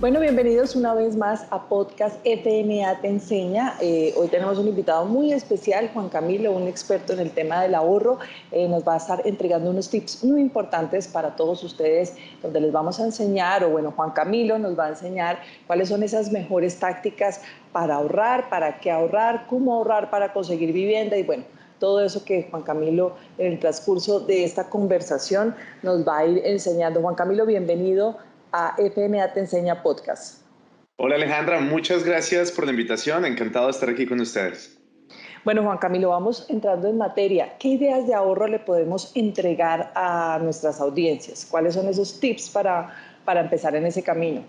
Bueno, bienvenidos una vez más a Podcast FMA Te Enseña. Hoy tenemos un invitado muy especial, Juan Camilo, un experto en el tema del ahorro. Nos va a estar entregando unos tips muy importantes para todos ustedes, donde les vamos a enseñar, o bueno, Juan Camilo nos va a enseñar cuáles son esas mejores tácticas para ahorrar, para qué ahorrar, cómo ahorrar para conseguir vivienda y bueno, todo eso que Juan Camilo en el transcurso de esta conversación nos va a ir enseñando. Juan Camilo, bienvenido a FMA Te Enseña Podcast. Hola Alejandra, muchas gracias por la invitación, encantado de estar aquí con ustedes. Bueno, Juan Camilo, vamos entrando en materia. ¿Qué ideas de ahorro le podemos entregar a nuestras audiencias? ¿Cuáles son esos tips para empezar en ese camino?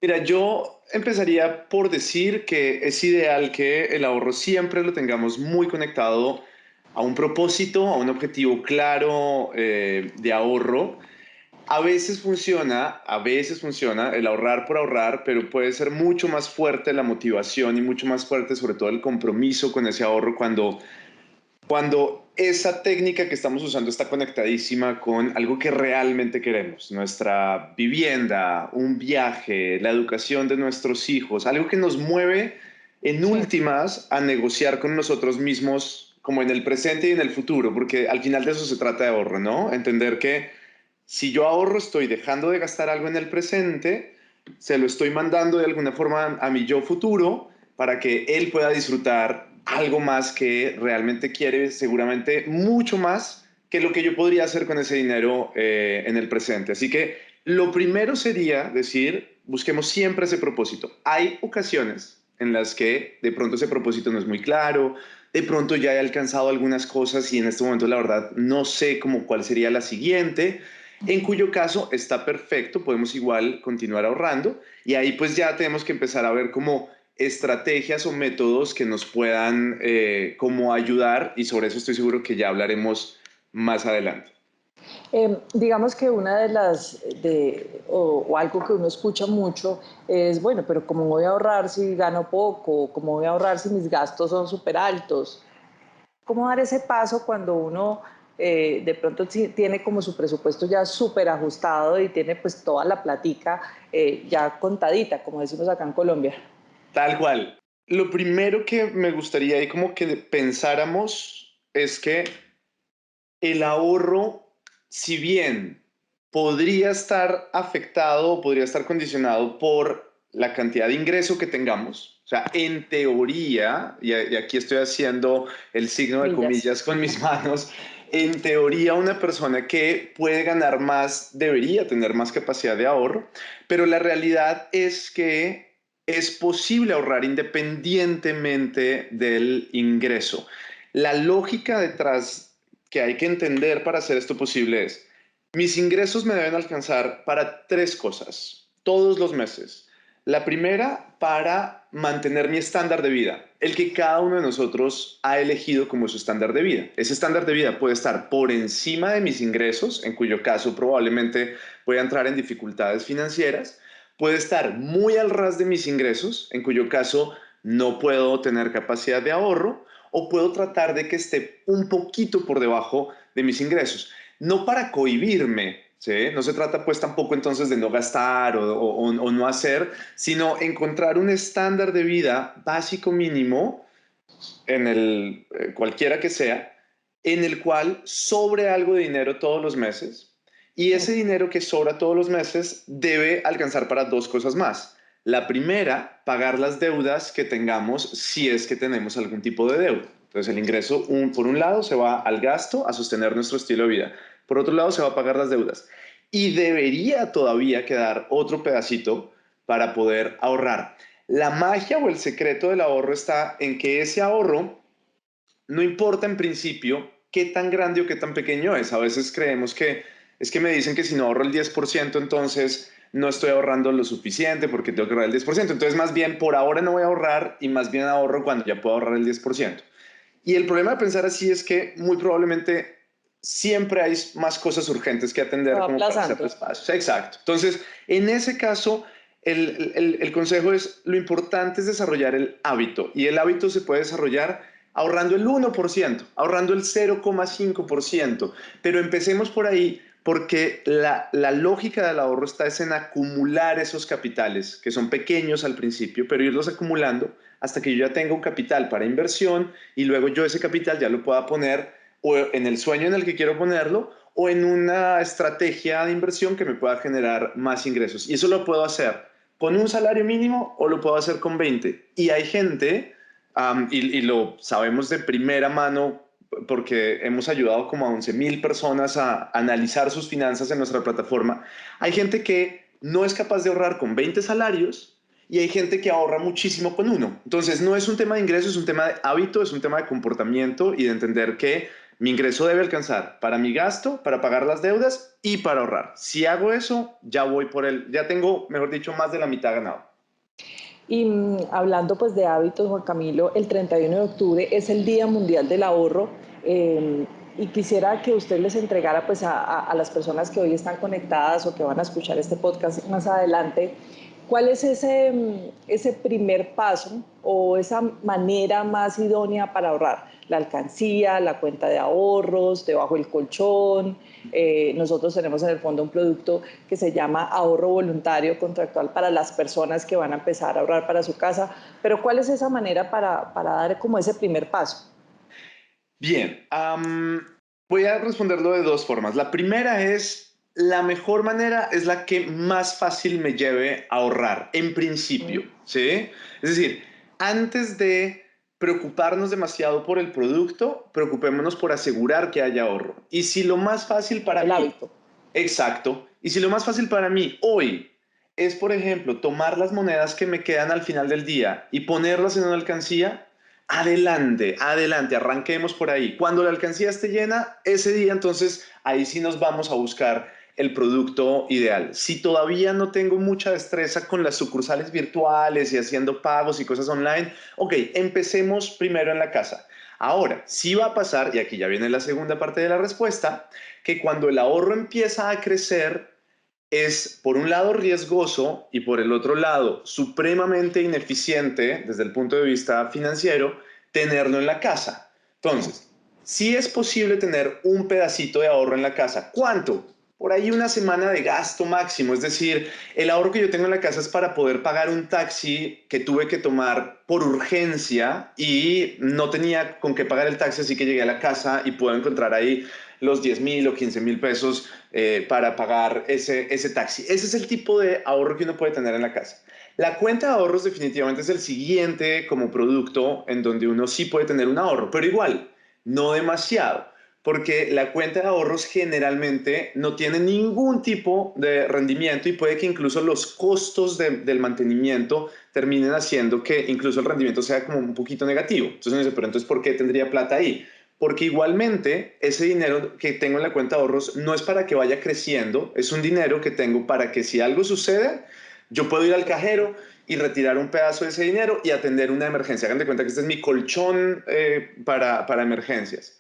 Mira, yo empezaría por decir que es ideal que el ahorro siempre lo tengamos muy conectado a un propósito, a un objetivo claro de ahorro. A veces funciona el ahorrar por ahorrar, pero puede ser mucho más fuerte la motivación y mucho más fuerte sobre todo el compromiso con ese ahorro cuando esa técnica que estamos usando está conectadísima con algo que realmente queremos, nuestra vivienda, un viaje, la educación de nuestros hijos, algo que nos mueve en últimas a negociar con nosotros mismos como en el presente y en el futuro, porque al final de eso se trata de ahorro, ¿no? Entender que si yo ahorro estoy dejando de gastar algo en el presente, se lo estoy mandando de alguna forma a mi yo futuro para que él pueda disfrutar algo más que realmente quiere, seguramente mucho más que lo que yo podría hacer con ese dinero en el presente. Así que lo primero sería decir, busquemos siempre ese propósito. Hay ocasiones en las que de pronto ese propósito no es muy claro, de pronto ya he alcanzado algunas cosas y en este momento la verdad no sé cuál sería la siguiente, en cuyo caso está perfecto, podemos igual continuar ahorrando y ahí pues ya tenemos que empezar a ver como estrategias o métodos que nos puedan como ayudar y sobre eso estoy seguro que ya hablaremos más adelante. Digamos que una de o algo que uno escucha mucho es, bueno, pero ¿cómo voy a ahorrar si gano poco? ¿Cómo voy a ahorrar si mis gastos son súper altos? ¿Cómo dar ese paso cuando uno de pronto tiene como su presupuesto ya súper ajustado y tiene pues toda la platica ya contadita, como decimos acá en Colombia? Tal cual. Lo primero que me gustaría y como que pensáramos es que el ahorro, si bien podría estar afectado o podría estar condicionado por la cantidad de ingreso que tengamos, o sea, en teoría, y aquí estoy haciendo el signo de Millas. comillas con mis manos, en teoría una persona que puede ganar más debería tener más capacidad de ahorro, pero la realidad es que es posible ahorrar independientemente del ingreso. La lógica detrás que hay que entender para hacer esto posible es, mis ingresos me deben alcanzar para tres cosas, todos los meses. La primera, para mantener mi estándar de vida, el que cada uno de nosotros ha elegido como su estándar de vida. Ese estándar de vida puede estar por encima de mis ingresos, en cuyo caso probablemente voy a entrar en dificultades financieras, puede estar muy al ras de mis ingresos, en cuyo caso no puedo tener capacidad de ahorro, o puedo tratar de que esté un poquito por debajo de mis ingresos. No para cohibirme, ¿sí? No se trata pues tampoco entonces de no gastar o no hacer, sino encontrar un estándar de vida básico mínimo en cualquiera que sea, en el cual sobre algo de dinero todos los meses y ese dinero que sobra todos los meses debe alcanzar para dos cosas más. La primera, pagar las deudas que tengamos si es que tenemos algún tipo de deuda. Entonces el ingreso, por un lado, se va al gasto, a sostener nuestro estilo de vida. Por otro lado, se va a pagar las deudas. Y debería todavía quedar otro pedacito para poder ahorrar. La magia o el secreto del ahorro está en que ese ahorro no importa en principio qué tan grande o qué tan pequeño es. A veces creemos que es que me dicen que si no ahorro el 10%, entonces no estoy ahorrando lo suficiente porque tengo que ahorrar el 10%. Entonces, más bien, por ahora no voy a ahorrar y más bien ahorro cuando ya puedo ahorrar el 10%. Y el problema de pensar así es que muy probablemente siempre hay más cosas urgentes que Se atender va como para hacer aplazando. espacios. Exacto. Entonces, en ese caso, el consejo es, lo importante es desarrollar el hábito y el hábito se puede desarrollar ahorrando el 1%, ahorrando el 0,5%, pero empecemos por ahí porque la lógica del ahorro está es en acumular esos capitales, que son pequeños al principio, pero irlos acumulando hasta que yo ya tenga un capital para inversión y luego yo ese capital ya lo pueda poner o en el sueño en el que quiero ponerlo o en una estrategia de inversión que me pueda generar más ingresos. Y eso lo puedo hacer con un salario mínimo o lo puedo hacer con 20. Y hay gente, y lo sabemos de primera mano porque hemos ayudado como a 11,000 personas a analizar sus finanzas en nuestra plataforma. Hay gente que no es capaz de ahorrar con 20 salarios y hay gente que ahorra muchísimo con uno. Entonces no es un tema de ingreso, es un tema de hábito, es un tema de comportamiento y de entender que mi ingreso debe alcanzar para mi gasto, para pagar las deudas y para ahorrar. Si hago eso, ya voy por ya tengo, mejor dicho, más de la mitad ganado. Y hablando pues de hábitos, Juan Camilo, el 31 de octubre es el Día Mundial del Ahorro, y quisiera que usted les entregara pues a las personas que hoy están conectadas o que van a escuchar este podcast más adelante, ¿cuál es ese primer paso o esa manera más idónea para ahorrar? La alcancía, la cuenta de ahorros, debajo del colchón. Nosotros tenemos en el fondo un producto que se llama ahorro voluntario contractual para las personas que van a empezar a ahorrar para su casa. Pero ¿cuál es esa manera para dar como ese primer paso? Bien, voy a responderlo de dos formas. La primera es, la mejor manera es la que más fácil me lleve a ahorrar, en principio, ¿sí? Es decir, antes de preocuparnos demasiado por el producto, preocupémonos por asegurar que haya ahorro. Y si lo más fácil para El mí, hábito. exacto, y si lo más fácil para mí hoy es, por ejemplo, tomar las monedas que me quedan al final del día y ponerlas en una alcancía, adelante, adelante, arranquemos por ahí. Cuando la alcancía esté llena, ese día entonces ahí sí nos vamos a buscar el producto ideal. Si todavía no tengo mucha destreza con las sucursales virtuales y haciendo pagos y cosas online, ok, empecemos primero en la casa. Ahora, sí va a pasar, y aquí ya viene la segunda parte de la respuesta, que cuando el ahorro empieza a crecer, es por un lado riesgoso y por el otro lado supremamente ineficiente desde el punto de vista financiero tenerlo en la casa. Entonces, sí es posible tener un pedacito de ahorro en la casa. ¿Cuánto? Por ahí una semana de gasto máximo, es decir, el ahorro que yo tengo en la casa es para poder pagar un taxi que tuve que tomar por urgencia y no tenía con qué pagar el taxi, así que llegué a la casa y puedo encontrar ahí los 10,000 o 15,000 pesos para pagar ese taxi. Ese es el tipo de ahorro que uno puede tener en la casa. La cuenta de ahorros definitivamente es el siguiente como producto en donde uno sí puede tener un ahorro, pero igual, no demasiado, porque la cuenta de ahorros generalmente no tiene ningún tipo de rendimiento y puede que incluso los costos del mantenimiento terminen haciendo que incluso el rendimiento sea como un poquito negativo. Entonces uno dice, pero entonces, ¿por qué tendría plata ahí? Porque igualmente ese dinero que tengo en la cuenta de ahorros no es para que vaya creciendo, es un dinero que tengo para que si algo sucede, yo puedo ir al cajero y retirar un pedazo de ese dinero y atender una emergencia. Hagan de cuenta que este es mi colchón para emergencias.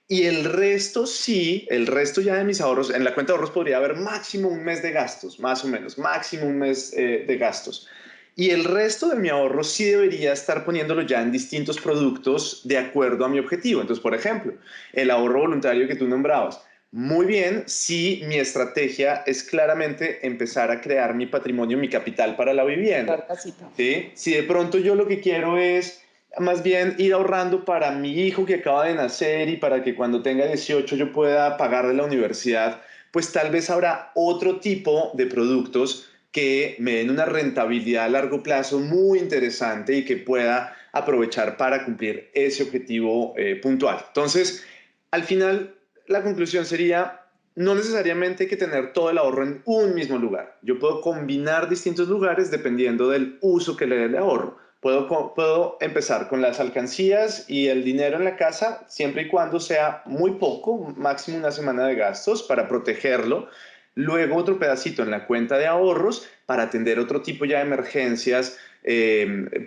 Y el resto sí, el resto ya de mis ahorros, en la cuenta de ahorros podría haber máximo un mes de gastos, más o menos, máximo un mes de gastos. Y el resto de mi ahorro sí debería estar poniéndolo ya en distintos productos de acuerdo a mi objetivo. Entonces, por ejemplo, el ahorro voluntario que tú nombrabas. Muy bien, si mi estrategia es claramente empezar a crear mi patrimonio, mi capital para la vivienda. Comprar casita. ¿Sí? Si de pronto yo lo que quiero es más bien ir ahorrando para mi hijo que acaba de nacer y para que cuando tenga 18 yo pueda pagarle la universidad, pues tal vez habrá otro tipo de productos que me den una rentabilidad a largo plazo muy interesante y que pueda aprovechar para cumplir ese objetivo puntual. Entonces, al final, la conclusión sería, no necesariamente hay que tener todo el ahorro en un mismo lugar. Yo puedo combinar distintos lugares dependiendo del uso que le dé el ahorro. Puedo empezar con las alcancías y el dinero en la casa, siempre y cuando sea muy poco, máximo una semana de gastos para protegerlo. Luego otro pedacito en la cuenta de ahorros para atender otro tipo ya de emergencias,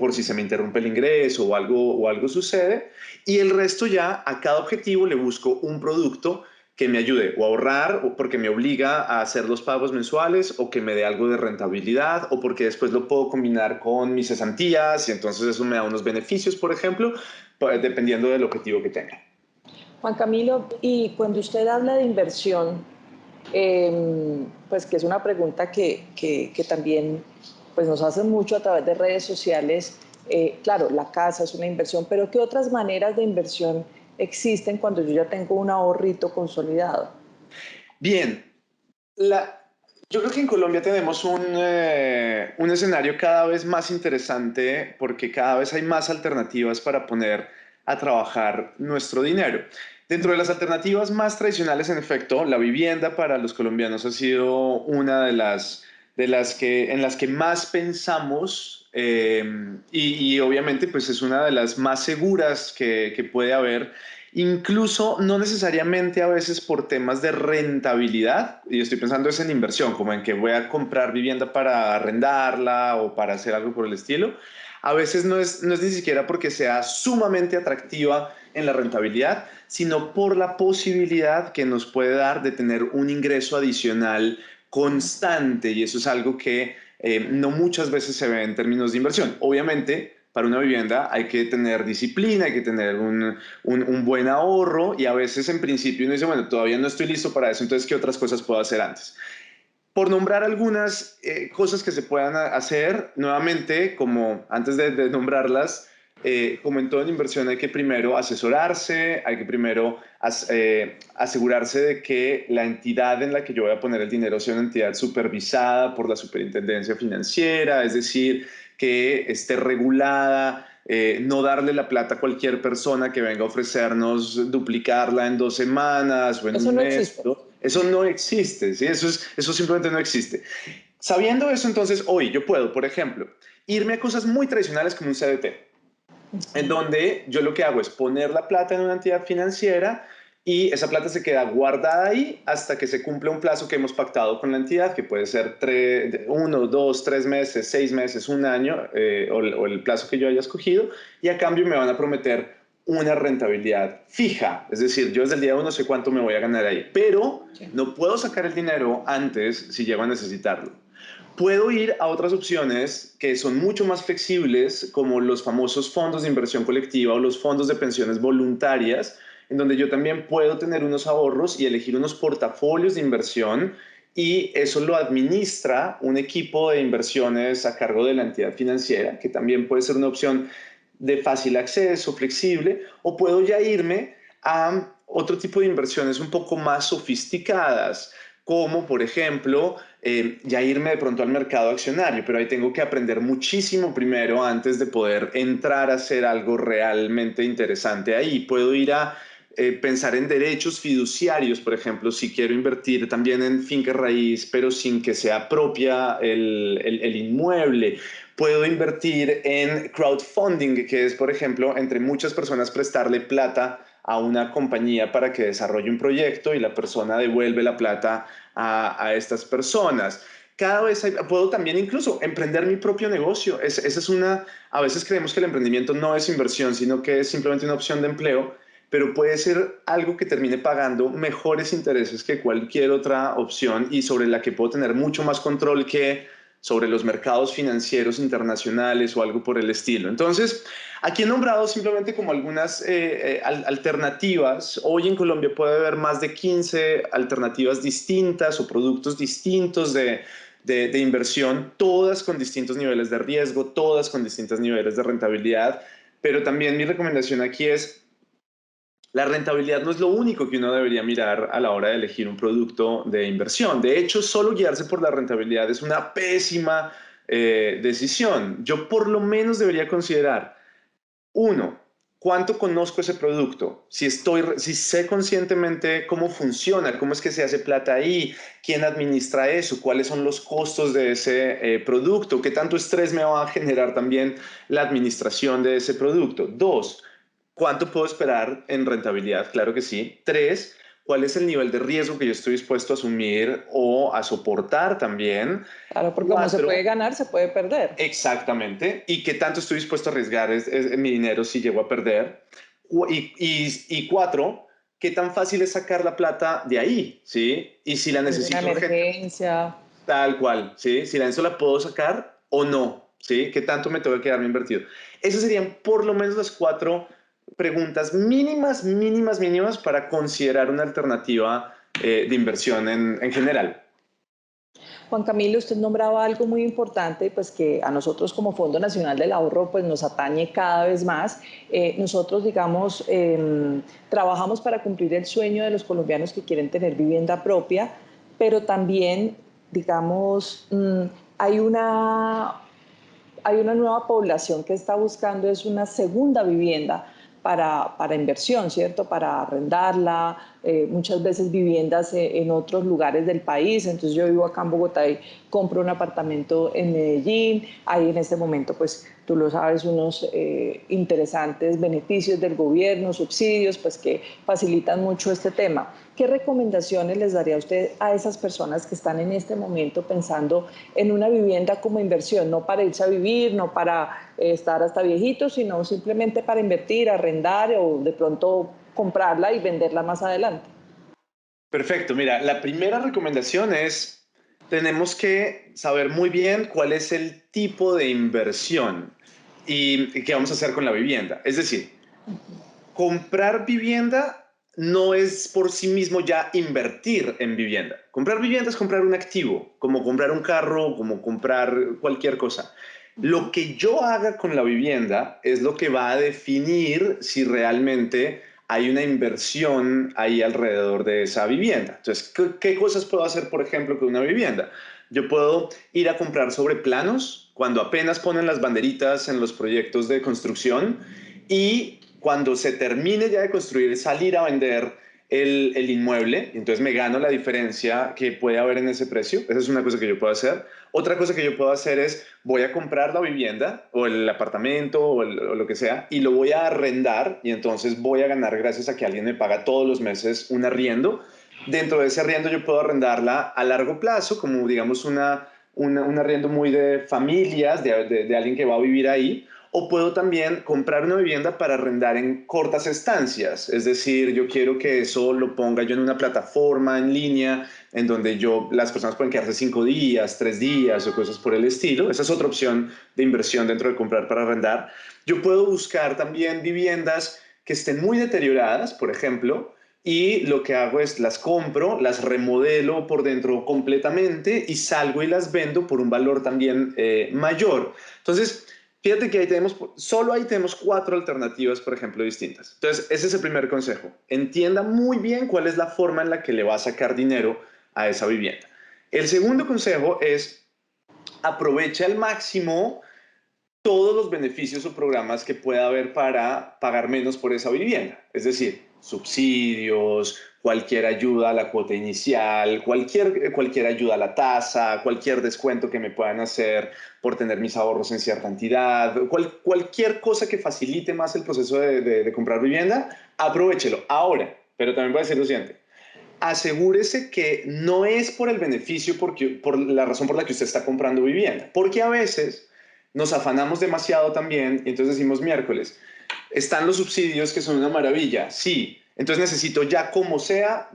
por si se me interrumpe el ingreso o algo sucede. Y el resto ya a cada objetivo le busco un producto que me ayude o a ahorrar o porque me obliga a hacer los pagos mensuales o que me dé algo de rentabilidad o porque después lo puedo combinar con mis cesantías y entonces eso me da unos beneficios, por ejemplo, dependiendo del objetivo que tenga. Juan Camilo, y cuando usted habla de inversión, Pues que es una pregunta que también pues nos hacen mucho a través de redes sociales. Claro, la casa es una inversión, pero ¿qué otras maneras de inversión existen cuando yo ya tengo un ahorrito consolidado? Bien, yo creo que en Colombia tenemos un escenario cada vez más interesante porque cada vez hay más alternativas para poner a trabajar nuestro dinero. Dentro de las alternativas más tradicionales, en efecto, la vivienda para los colombianos ha sido una en las que más pensamos y obviamente pues es una de las más seguras que puede haber. Incluso no necesariamente a veces por temas de rentabilidad, y estoy pensando es en inversión, como en que voy a comprar vivienda para arrendarla o para hacer algo por el estilo. A veces no es ni siquiera porque sea sumamente atractiva en la rentabilidad, sino por la posibilidad que nos puede dar de tener un ingreso adicional constante, y eso es algo que no muchas veces se ve en términos de inversión. Obviamente, para una vivienda hay que tener disciplina, hay que tener un buen ahorro y a veces en principio uno dice, bueno, todavía no estoy listo para eso, entonces, ¿qué otras cosas puedo hacer antes? Por nombrar algunas cosas que se puedan hacer, nuevamente, como antes de nombrarlas, como en toda inversión hay que primero asesorarse, hay que primero asegurarse de que la entidad en la que yo voy a poner el dinero sea una entidad supervisada por la Superintendencia Financiera, es decir, que esté regulada, no darle la plata a cualquier persona que venga a ofrecernos duplicarla en 2 semanas o en Eso un no mes, existe. ¿no? Eso no existe, ¿sí? Eso simplemente no existe. Sabiendo eso, entonces, hoy yo puedo, por ejemplo, irme a cosas muy tradicionales como un CDT, en donde yo lo que hago es poner la plata en una entidad financiera y esa plata se queda guardada ahí hasta que se cumpla un plazo que hemos pactado con la entidad, que puede ser 1, 2, 3 meses, 6 meses, un año, o el plazo que yo haya escogido, y a cambio me van a prometer una rentabilidad fija. Es decir, yo desde el día uno sé cuánto me voy a ganar ahí, pero Sí. no puedo sacar el dinero antes si llego a necesitarlo. Puedo ir a otras opciones que son mucho más flexibles, como los famosos fondos de inversión colectiva o los fondos de pensiones voluntarias, en donde yo también puedo tener unos ahorros y elegir unos portafolios de inversión, y eso lo administra un equipo de inversiones a cargo de la entidad financiera, que también puede ser una opción de fácil acceso, flexible, o puedo ya irme a otro tipo de inversiones un poco más sofisticadas, como por ejemplo ya irme de pronto al mercado accionario, pero ahí tengo que aprender muchísimo primero antes de poder entrar a hacer algo realmente interesante ahí. Puedo ir a pensar en derechos fiduciarios, por ejemplo, si quiero invertir también en finca raíz, pero sin que sea propia el inmueble. Puedo invertir en crowdfunding, que es, por ejemplo, entre muchas personas prestarle plata a una compañía para que desarrolle un proyecto y la persona devuelve la plata a estas personas. Cada vez puedo también incluso emprender mi propio negocio. Esa es a veces creemos que el emprendimiento no es inversión, sino que es simplemente una opción de empleo, pero puede ser algo que termine pagando mejores intereses que cualquier otra opción y sobre la que puedo tener mucho más control que sobre los mercados financieros internacionales o algo por el estilo. Entonces, aquí he nombrado simplemente como algunas alternativas. Hoy en Colombia puede haber más de 15 alternativas distintas o productos distintos de inversión, todas con distintos niveles de riesgo, todas con distintos niveles de rentabilidad. Pero también mi recomendación aquí es la rentabilidad no es lo único que uno debería mirar a la hora de elegir un producto de inversión. De hecho, solo guiarse por la rentabilidad es una pésima decisión. Yo por lo menos debería considerar, uno, ¿cuánto conozco ese producto? Si sé conscientemente cómo funciona, cómo es que se hace plata ahí, quién administra eso, cuáles son los costos de ese producto, qué tanto estrés me va a generar también la administración de ese producto. Dos, ¿cuánto puedo esperar en rentabilidad? Claro que sí. Tres, ¿cuál es el nivel de riesgo que yo estoy dispuesto a asumir o a soportar también? Claro, porque como se puede Cuatro, ganar, se puede perder. exactamente. ¿Y qué tanto estoy dispuesto a arriesgar mi dinero si llego a perder? Y cuatro, ¿qué tan fácil es sacar la plata de ahí? ¿Sí? Y si la Alguna necesito urgente, emergencia. tal cual, ¿sí? Si la puedo sacar o no, ¿sí? ¿Qué tanto me tengo que quedarme invertido? Esas serían por lo menos las cuatro preguntas mínimas, mínimas, mínimas para considerar una alternativa de inversión en general. Juan Camilo, usted nombraba algo muy importante, pues que a nosotros como Fondo Nacional del Ahorro pues nos atañe cada vez más. Nosotros, digamos, trabajamos para cumplir el sueño de los colombianos que quieren tener vivienda propia, pero también, digamos, hay una nueva población que está buscando es una segunda vivienda para inversión, ¿cierto? Para arrendarla, muchas veces viviendas en otros lugares del país. Entonces yo vivo acá en Bogotá y compro un apartamento en Medellín. Hay en este momento, pues tú lo sabes, unos interesantes beneficios del gobierno, subsidios, pues que facilitan mucho este tema. ¿Qué recomendaciones les daría usted a esas personas que están en este momento pensando en una vivienda como inversión, no para irse a vivir, no para estar hasta viejitos, sino simplemente para invertir, arrendar o de pronto comprarla y venderla más adelante? Perfecto, mira, la primera recomendación es, tenemos que saber muy bien cuál es el tipo de inversión y qué vamos a hacer con la vivienda. Es decir, comprar vivienda no es por sí mismo ya invertir en vivienda. Comprar vivienda es comprar un activo, como comprar un carro, como comprar cualquier cosa. Lo que yo haga con la vivienda es lo que va a definir si realmente hay una inversión ahí alrededor de esa vivienda. Entonces, ¿qué cosas puedo hacer, por ejemplo, con una vivienda? Yo puedo ir a comprar sobre planos cuando apenas ponen las banderitas en los proyectos de construcción y cuando se termine ya de construir, salir a vender el inmueble, entonces me gano la diferencia que puede haber en ese precio. Esa es una cosa que yo puedo hacer. Otra cosa que yo puedo hacer es, voy a comprar la vivienda o el apartamento o lo que sea y lo voy a arrendar y entonces voy a ganar gracias a que alguien me paga todos los meses un arriendo. Dentro de ese arriendo yo puedo arrendarla a largo plazo, como digamos un arriendo muy de familias, de alguien que va a vivir ahí, o puedo también comprar una vivienda para arrendar en cortas estancias. Es decir, yo quiero que eso lo ponga yo en una plataforma en línea en donde las personas pueden quedarse 5 días, 3 días o cosas por el estilo. Esa es otra opción de inversión dentro de comprar para arrendar. Yo puedo buscar también viviendas que estén muy deterioradas, por ejemplo, y lo que hago es las compro, las remodelo por dentro completamente y salgo y las vendo por un valor también mayor. Entonces, fíjate que solo ahí tenemos 4 alternativas, por ejemplo, distintas. Entonces, ese es el primer consejo. Entienda muy bien cuál es la forma en la que le va a sacar dinero a esa vivienda. El segundo consejo es aprovecha al máximo todos los beneficios o programas que pueda haber para pagar menos por esa vivienda. Es decir, subsidios, cualquier ayuda a la cuota inicial, cualquier ayuda a la tasa, cualquier descuento que me puedan hacer por tener mis ahorros en cierta entidad, cualquier cosa que facilite más el proceso de comprar vivienda, aprovéchelo. Ahora, pero también voy a decir lo siguiente, asegúrese que no es por el beneficio, por la razón por la que usted está comprando vivienda, porque a veces nos afanamos demasiado también y entonces decimos miércoles, están los subsidios que son una maravilla, sí, entonces necesito ya como sea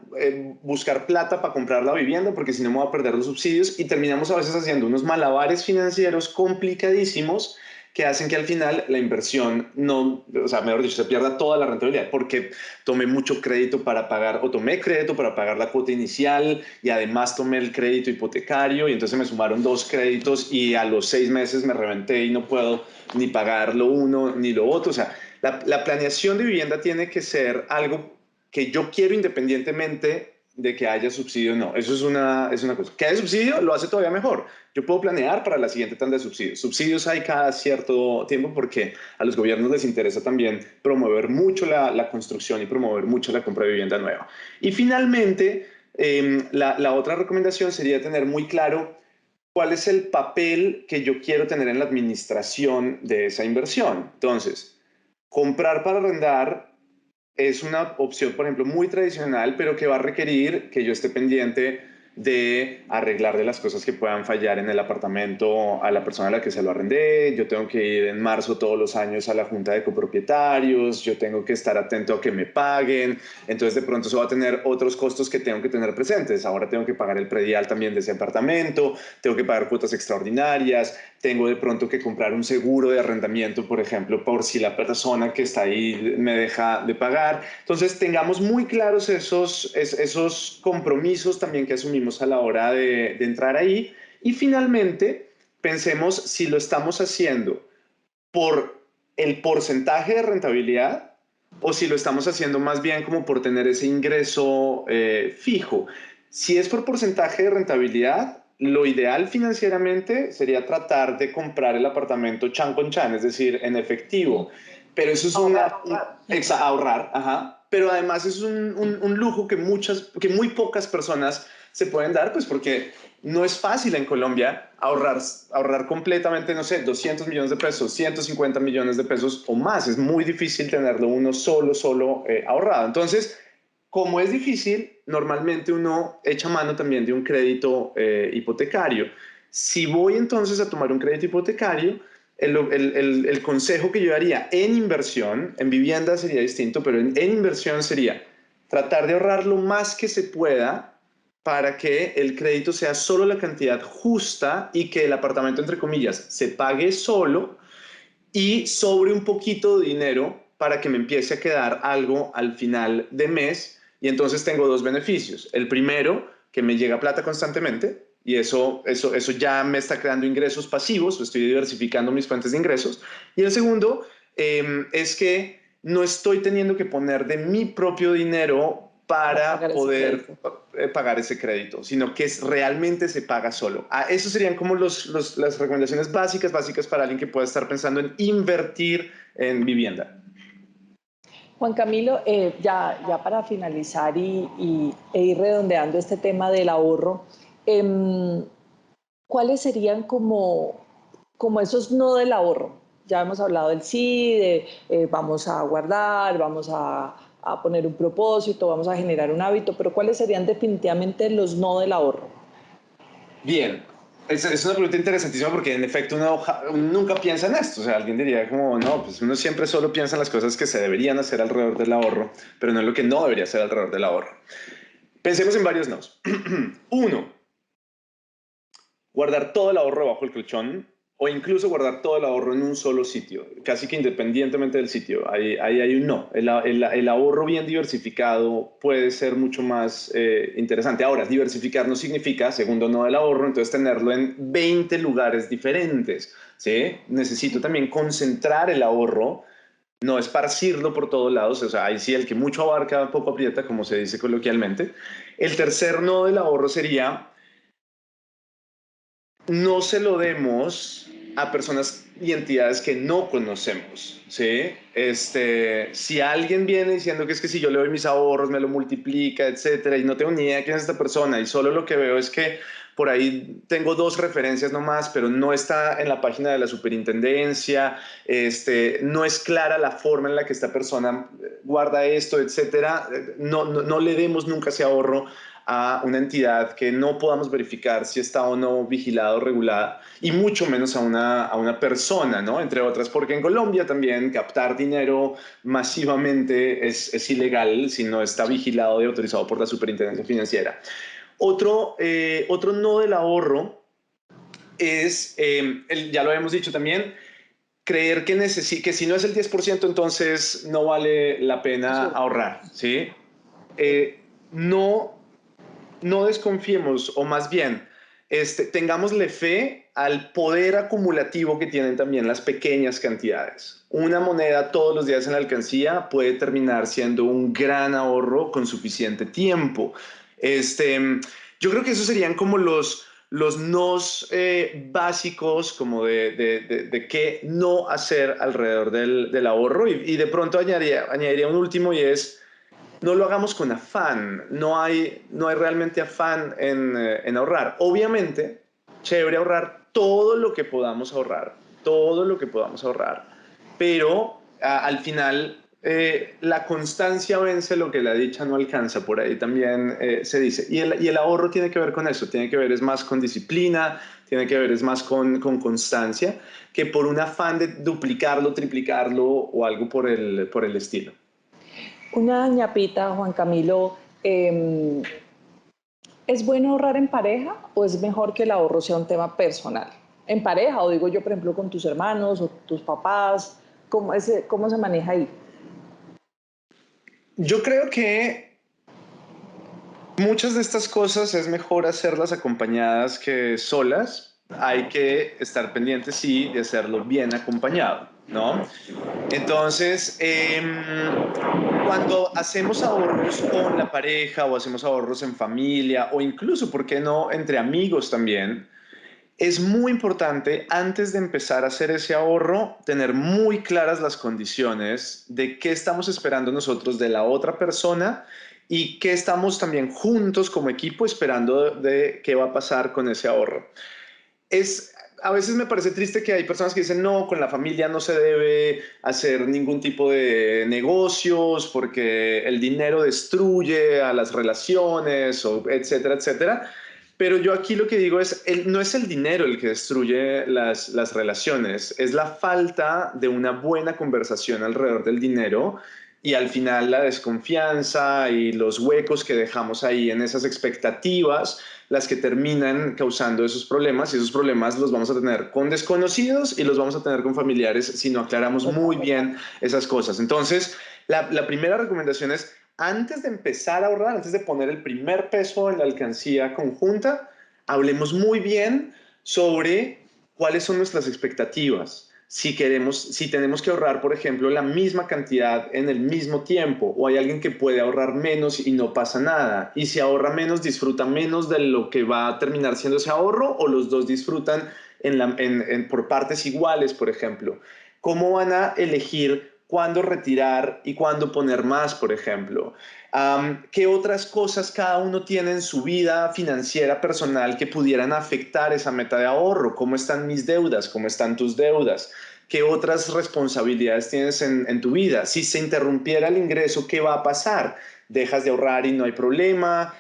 buscar plata para comprar la vivienda porque si no me voy a perder los subsidios y terminamos a veces haciendo unos malabares financieros complicadísimos que hacen que al final la inversión no, o sea, mejor dicho, se pierda toda la rentabilidad porque tomé mucho crédito para pagar, o tomé crédito para pagar la cuota inicial y además tomé el crédito hipotecario y entonces me sumaron 2 créditos y a los 6 meses me reventé y no puedo ni pagar lo uno ni lo otro. O sea, la planeación de vivienda tiene que ser algo que yo quiero independientemente de que haya subsidio o no. Eso es una cosa. Que haya subsidio lo hace todavía mejor. Yo puedo planear para la siguiente tanda de subsidios. Subsidios hay cada cierto tiempo porque a los gobiernos les interesa también promover mucho la construcción y promover mucho la compra de vivienda nueva. Y finalmente, la otra recomendación sería tener muy claro cuál es el papel que yo quiero tener en la administración de esa inversión. Entonces, comprar para arrendar es una opción, por ejemplo, muy tradicional, pero que va a requerir que yo esté pendiente de arreglar de las cosas que puedan fallar en el apartamento a la persona a la que se lo arrendé. Yo tengo que ir en marzo todos los años a la junta de copropietarios, yo tengo que estar atento a que me paguen, entonces de pronto eso va a tener otros costos que tengo que tener presentes. Ahora tengo que pagar el predial también de ese apartamento, tengo que pagar cuotas extraordinarias, tengo de pronto que comprar un seguro de arrendamiento, por ejemplo, por si la persona que está ahí me deja de pagar. Entonces, tengamos muy claros esos compromisos también que asumimos a la hora de entrar ahí. Y finalmente, pensemos si lo estamos haciendo por el porcentaje de rentabilidad o si lo estamos haciendo más bien como por tener ese ingreso fijo. Si es por porcentaje de rentabilidad, lo ideal financieramente sería tratar de comprar el apartamento chan con chan, es decir, en efectivo. Pero eso es Ahorrar, ahorrar. ahorrar, ajá. Pero además es un lujo que muy pocas personas se pueden dar, pues porque no es fácil en Colombia ahorrar completamente, no sé, 200 millones de pesos, 150 millones de pesos o más. Es muy difícil tenerlo uno solo ahorrado. Entonces, como es difícil, normalmente uno echa mano también de un crédito hipotecario. Si voy entonces a tomar un crédito hipotecario, el consejo que yo daría en inversión, en vivienda sería distinto, pero en inversión sería tratar de ahorrar lo más que se pueda para que el crédito sea solo la cantidad justa y que el apartamento, entre comillas, se pague solo y sobre un poquito de dinero para que me empiece a quedar algo al final de mes y entonces tengo dos beneficios. El primero, que me llega plata constantemente y eso ya me está creando ingresos pasivos, estoy diversificando mis fuentes de ingresos. Y el segundo es que no estoy teniendo que poner de mi propio dinero Para para pagar ese poder crédito. pagar ese crédito, sino que realmente se paga solo. Eso serían como las recomendaciones básicas para alguien que pueda estar pensando en invertir en vivienda. Juan Camilo, ya para finalizar e ir redondeando este tema del ahorro, em, ¿cuáles serían como esos no del ahorro? Ya hemos hablado del sí, de vamos a guardar, vamos a poner un propósito, vamos a generar un hábito, pero ¿cuáles serían definitivamente los no del ahorro? Bien, es una pregunta interesantísima porque en efecto uno nunca piensa en esto. O sea, alguien diría como, no, pues uno siempre solo piensa en las cosas que se deberían hacer alrededor del ahorro, pero no en lo que no debería hacer alrededor del ahorro. Pensemos en varios nos. Uno, guardar todo el ahorro bajo el colchón o incluso guardar todo el ahorro en un solo sitio, casi que independientemente del sitio. Ahí hay un no. El ahorro bien diversificado puede ser mucho más interesante. Ahora, diversificar no significa, segundo no del ahorro, entonces tenerlo en 20 lugares diferentes. ¿Sí? Necesito también concentrar el ahorro, no esparcirlo por todos lados. O sea, ahí sí el que mucho abarca, poco aprieta, como se dice coloquialmente. El tercer no del ahorro sería no se lo demos a personas y entidades que no conocemos, ¿sí? Si alguien viene diciendo que es que si yo le doy mis ahorros me lo multiplica, etcétera, y no tengo ni idea de quién es esta persona y solo lo que veo es que por ahí tengo dos referencias nomás, pero no está en la página de la superintendencia, no es clara la forma en la que esta persona guarda esto, etcétera, no le demos nunca ese ahorro a una entidad que no podamos verificar si está o no vigilada o regulada, y mucho menos a una persona, ¿no? Entre otras, porque en Colombia también captar dinero masivamente es ilegal si no está vigilado y autorizado por la Superintendencia Financiera. Otro no del ahorro es, ya lo habíamos dicho también, creer que si no es el 10% entonces no vale la pena Sí. ahorrar, ¿sí? No no desconfiemos, o más bien, tengámosle fe al poder acumulativo que tienen también las pequeñas cantidades. Una moneda todos los días en la alcancía puede terminar siendo un gran ahorro con suficiente tiempo. Yo creo que esos serían como los nos básicos, como de qué no hacer alrededor del ahorro. Y de pronto añadiría un último y es no lo hagamos con afán, no hay realmente afán en ahorrar. Obviamente, chévere ahorrar todo lo que podamos ahorrar, todo lo que podamos ahorrar, pero al final la constancia vence lo que la dicha no alcanza, por ahí también se dice. Y el ahorro tiene que ver con eso, tiene que ver es más con disciplina, tiene que ver es más con constancia, que por un afán de duplicarlo, triplicarlo o algo por el estilo. Una ñapita, Juan Camilo, ¿es bueno ahorrar en pareja o es mejor que el ahorro sea un tema personal? en pareja, o digo yo, por ejemplo, con tus hermanos o tus papás? ¿Cómo se maneja ahí? Yo creo que muchas de estas cosas es mejor hacerlas acompañadas que solas. Hay que estar pendientes, sí, de hacerlo bien acompañado, ¿no? Entonces, cuando hacemos ahorros con la pareja o hacemos ahorros en familia o incluso, ¿por qué no?, entre amigos también, es muy importante antes de empezar a hacer ese ahorro tener muy claras las condiciones de qué estamos esperando nosotros de la otra persona y qué estamos también juntos como equipo esperando de qué va a pasar con ese ahorro. A veces me parece triste que hay personas que dicen, no, con la familia no se debe hacer ningún tipo de negocios porque el dinero destruye a las relaciones, o etcétera, etcétera. Pero yo aquí lo que digo es, no es el dinero el que destruye las relaciones, es la falta de una buena conversación alrededor del dinero y al final la desconfianza y los huecos que dejamos ahí en esas expectativas las que terminan causando esos problemas, y esos problemas los vamos a tener con desconocidos y los vamos a tener con familiares si no aclaramos muy bien esas cosas. Entonces, la primera recomendación es, antes de empezar a ahorrar, antes de poner el primer peso en la alcancía conjunta, hablemos muy bien sobre cuáles son nuestras expectativas. Si tenemos que ahorrar, por ejemplo, la misma cantidad en el mismo tiempo, o hay alguien que puede ahorrar menos y no pasa nada, y si ahorra menos, disfruta menos de lo que va a terminar siendo ese ahorro, o los dos disfrutan por partes iguales, por ejemplo. ¿Cómo van a elegir cuándo retirar y cuándo poner más, por ejemplo? ¿Qué otras cosas cada uno tiene en su vida financiera personal que pudieran afectar esa meta de ahorro? ¿Cómo están mis deudas? ¿Cómo están tus deudas? ¿Qué otras responsabilidades tienes en tu vida? Si se interrumpiera el ingreso, ¿qué va a pasar? ¿Dejas de ahorrar y no hay problema?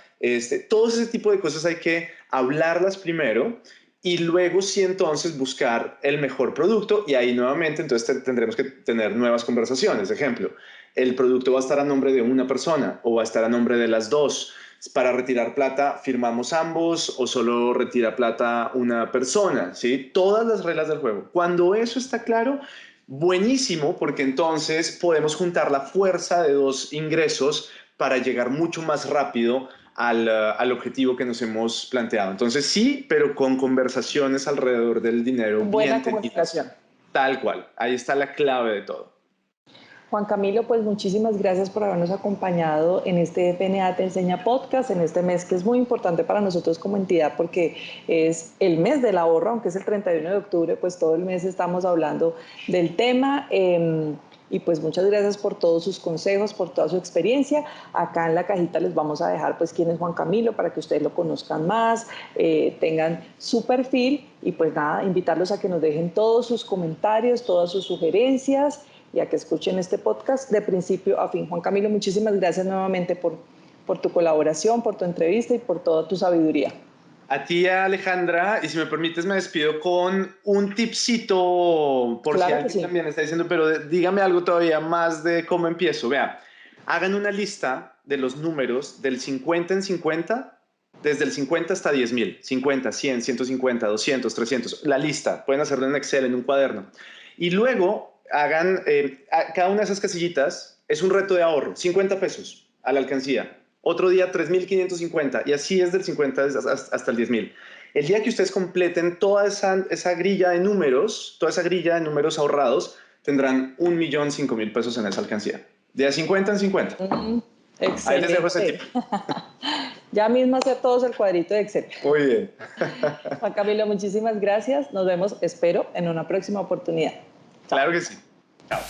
Todo ese tipo de cosas hay que hablarlas primero y luego sí entonces buscar el mejor producto, y ahí nuevamente entonces tendremos que tener nuevas conversaciones. Ejemplo, el producto va a estar a nombre de una persona o va a estar a nombre de las dos. Para retirar plata, ¿firmamos ambos o solo retira plata una persona? ¿Sí? Todas las reglas del juego. Cuando eso está claro, buenísimo, porque entonces podemos juntar la fuerza de dos ingresos para llegar mucho más rápido al objetivo que nos hemos planteado. Entonces sí, pero con conversaciones alrededor del dinero Buena bien tenidas. comunicación. Tal cual. Ahí está la clave de todo. Juan Camilo, pues muchísimas gracias por habernos acompañado en este FNA Te Enseña Podcast, en este mes que es muy importante para nosotros como entidad porque es el mes del ahorro, aunque es el 31 de octubre, pues todo el mes estamos hablando del tema. Y pues muchas gracias por todos sus consejos, por toda su experiencia. Acá en la cajita les vamos a dejar pues quién es Juan Camilo para que ustedes lo conozcan más, tengan su perfil, y pues nada, invitarlos a que nos dejen todos sus comentarios, todas sus sugerencias, y a que escuchen este podcast de principio a fin. Juan Camilo, muchísimas gracias nuevamente por tu colaboración, por tu entrevista y por toda tu sabiduría. A ti, Alejandra, y si me permites me despido con un tipcito por si Claro que alguien sí. también está diciendo, pero dígame algo todavía más de cómo empiezo. Vea, hagan una lista de los números del 50 en 50, desde el 50 hasta 10,000, 50, 100, 150, 200, 300, la lista. Pueden hacerlo en Excel, en un cuaderno. Y luego hagan, cada una de esas casillitas es un reto de ahorro, 50 pesos a la alcancía. Otro día 3,550, y así es del 50 hasta el 10,000. El día que ustedes completen toda esa grilla de números, toda esa grilla de números ahorrados, tendrán 1,005,000 pesos en esa alcancía. De 50 en 50. Ahí les dejo ese Excelente. tip. Ya mismo hacer todos el cuadrito de Excel. Muy bien. Juan Camilo, muchísimas gracias. Nos vemos, espero, en una próxima oportunidad. Chao. Claro que sí. Chao.